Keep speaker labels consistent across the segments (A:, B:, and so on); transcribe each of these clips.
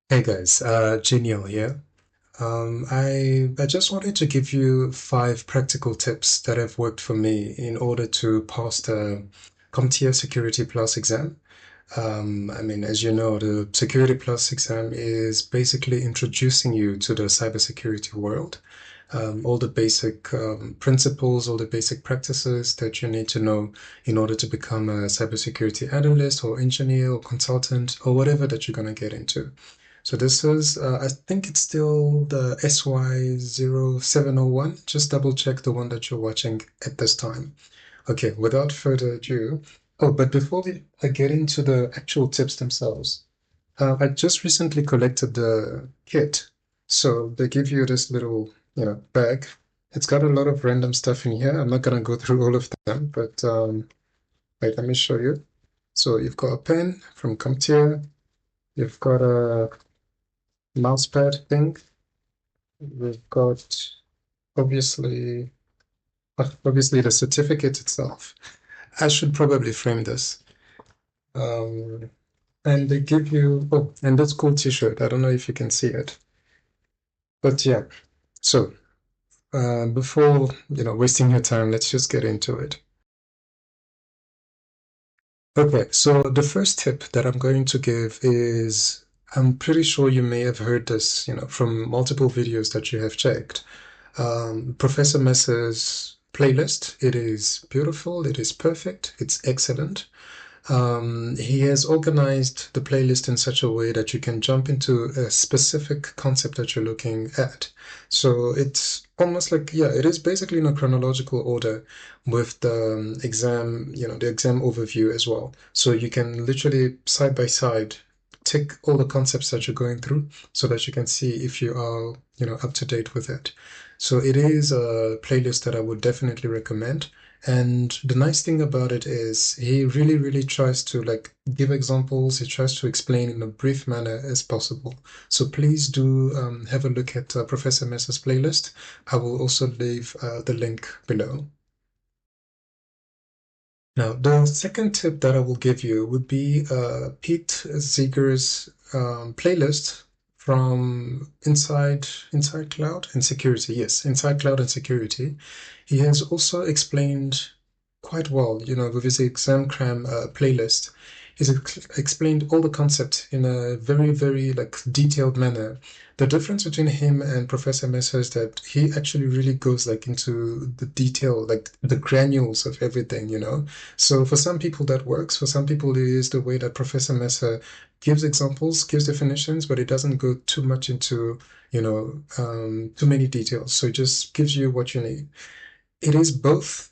A: Hey guys, Genial here. I just wanted to give you 5 practical tips that have worked for me in order to pass the CompTIA Security Plus exam. As you know, the Security Plus exam is basically introducing you to the cybersecurity world. All the basic principles, all the basic practices that you need to know in order to become a cybersecurity analyst or engineer or consultant or whatever that you're going to get into. So this is, I think it's still the SY0-701. Just double check the one that you're watching at this time. Okay, without further ado. Oh, but before I get into the actual tips themselves, I just recently collected the kit. So they give you this little, bag. It's got a lot of random stuff in here. I'm not gonna go through all of them, but wait, let me show you. So you've got a pen from CompTIA. You've got a mousepad thing. We've got obviously obviously the certificate itself. I should probably frame this. Um, and they give you and that's cool t-shirt. I don't know if you can see it. But yeah. So before wasting your time, let's just get into it. Okay, so the first tip that I'm going to give is I'm pretty sure you may have heard this, from multiple videos that you have checked. Professor Messer's playlist. It is beautiful, it is perfect, it's excellent. He has organized the playlist in such a way that you can jump into a specific concept that you're looking at. So it's almost like, yeah, it is basically in a chronological order with the exam, the exam overview as well. So you can literally side by side tick all the concepts that you're going through so that you can see if you are, up to date with it. So it is a playlist that I would definitely recommend. And the nice thing about it is he really, really tries to like give examples. He tries to explain in a brief manner as possible. So please do have a look at Professor Messer's playlist. I will also leave the link below. Now, the second tip that I will give you would be Pete Zerger's playlist from Inside Cloud and Security. Yes, Inside Cloud and Security. He has also explained quite well, with his exam cram playlist. He's explained all the concepts in a very, very like detailed manner. The difference between him and Professor Messer is that he actually really goes like into the detail, like the granules of everything. So for some people that works. For some people it is the way that Professor Messer gives examples, gives definitions, but it doesn't go too much into, too many details. So it just gives you what you need. It is both,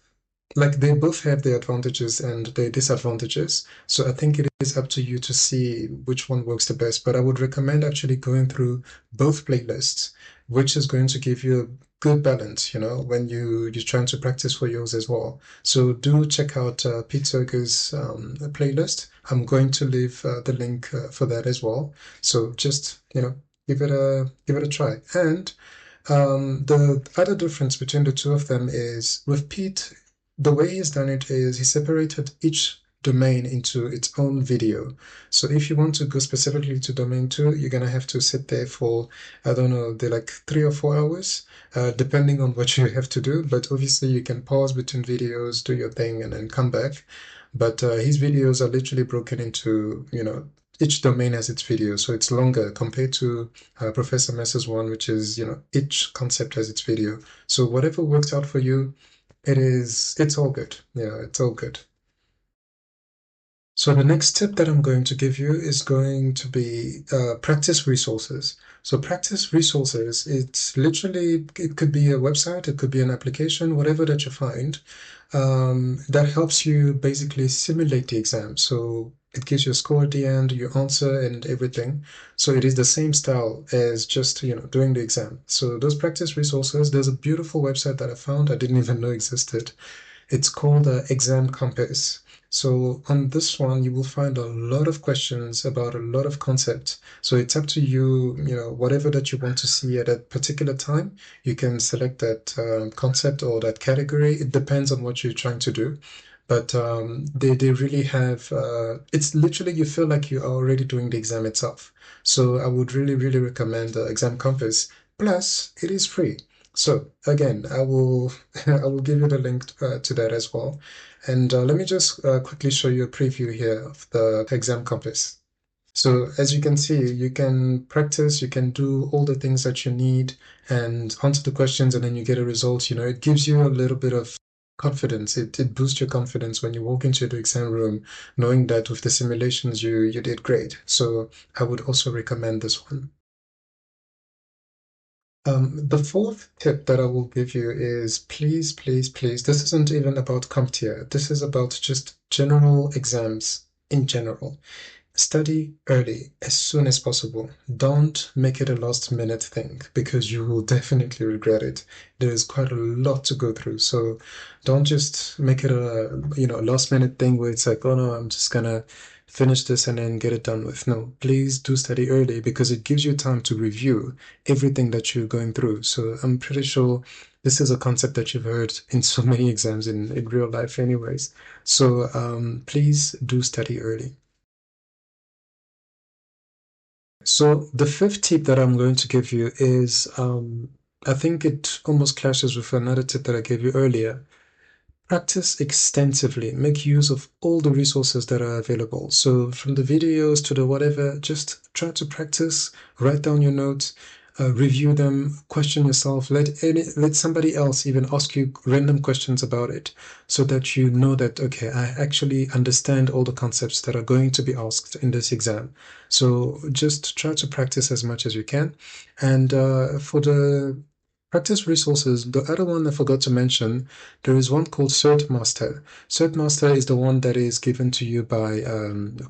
A: like they both have their advantages and their disadvantages. So I think it is up to you to see which one works the best. But I would recommend actually going through both playlists, which is going to give you a good balance, when you're trying to practice for yours as well. So do check out Pete Zerger's playlist. I'm going to leave the link for that as well. So just, give it a try. And the other difference between the two of them is with Pete, the way he's done it is he separated each domain into its own video. So if you want to go specifically to domain 2, you're gonna have to sit there for, I don't know, they're like 3 or 4 hours, depending on what you have to do. But obviously you can pause between videos, do your thing, and then come back. But his videos are literally broken into, each domain has its video, so it's longer compared to Professor Messer's one, which is, each concept has its video. So whatever works out for you, it's all good. Yeah, it's all good. So the next tip that I'm going to give you is going to be practice resources. So practice resources, it's literally, it could be a website, it could be an application, whatever that you find, that helps you basically simulate the exam. So it gives you a score at the end, your answer and everything. So it is the same style as just, doing the exam. So those practice resources, there's a beautiful website that I found I didn't even know existed. It's called Exam Compass. So on this one, you will find a lot of questions about a lot of concepts. So it's up to you, whatever that you want to see at a particular time, you can select that concept or that category. It depends on what you're trying to do. but they really have, it's literally, you feel like you are already doing the exam itself. So I would really recommend Exam Compass. Plus, it is free. So again, I will I will give you the link to that as well. And let me just quickly show you a preview here of the Exam Compass. So as you can see, you can practice, you can do all the things that you need and answer the questions, and then you get a result. You know, it gives you a little bit of confidence. It boosts your confidence when you walk into the exam room, knowing that with the simulations you did great. So I would also recommend this one. The fourth tip that I will give you is please, this isn't even about CompTIA. This is about just general exams in general. Study early as soon as possible. Don't make it a last minute thing because you will definitely regret it. There is quite a lot to go through. So don't just make it a, last minute thing where it's like, oh no, I'm just gonna finish this and then get it done with. No, please do study early because it gives you time to review everything that you're going through. So I'm pretty sure this is a concept that you've heard in so many exams in real life anyways. So please do study early. So the fifth tip that I'm going to give you is, I think it almost clashes with another tip that I gave you earlier. Practice extensively. Make use of all the resources that are available. So from the videos to the whatever, just try to practice, write down your notes, review them, question yourself. Let somebody else even ask you random questions about it so that you know that, okay, I actually understand all the concepts that are going to be asked in this exam. So just try to practice as much as you can. And for the practice resources, the other one I forgot to mention, there is one called CertMaster. CertMaster is the one that is given to you by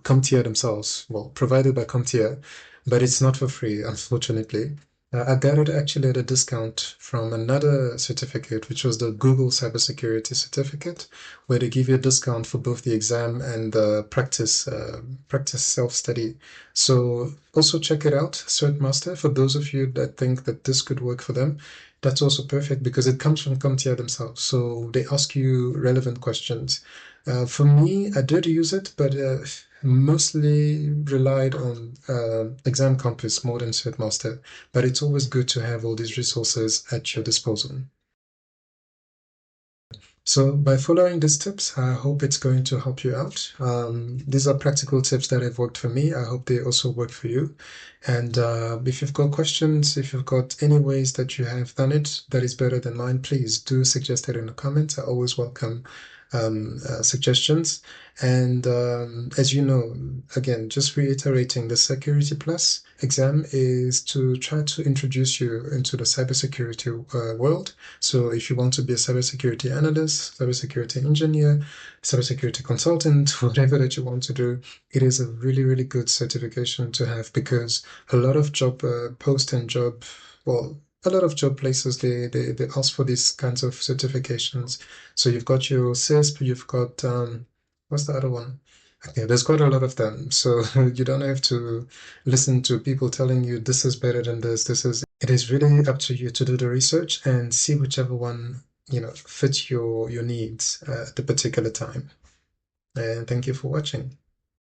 A: CompTIA themselves, well, provided by CompTIA, but it's not for free, unfortunately. I got it actually at a discount from another certificate, which was the Google Cybersecurity Certificate, where they give you a discount for both the exam and the practice self-study. So also check it out, CertMaster, for those of you that think that this could work for them. That's also perfect because it comes from CompTIA themselves. So they ask you relevant questions. For me, I did use it, but mostly relied on Exam Compass more than Master. But it's always good to have all these resources at your disposal. So by following these tips, I hope it's going to help you out. These are practical tips that have worked for me. I hope they also work for you. And if you've got questions, if you've got any ways that you have done it that is better than mine, please do suggest it in the comments. I always welcome suggestions. And as you know, again, just reiterating, the Security Plus exam is to try to introduce you into the cybersecurity world. So if you want to be a cybersecurity analyst, cybersecurity engineer, cybersecurity consultant, whatever that you want to do, it is a really good certification to have because a lot of job post and job, well, a lot of job places they ask for these kinds of certifications. So you've got your CISP, you've got what's the other one? Okay, there's quite a lot of them. So you don't have to listen to people telling you this is better than this. It is really up to you to do the research and see whichever one, fits your needs at the particular time. And thank you for watching.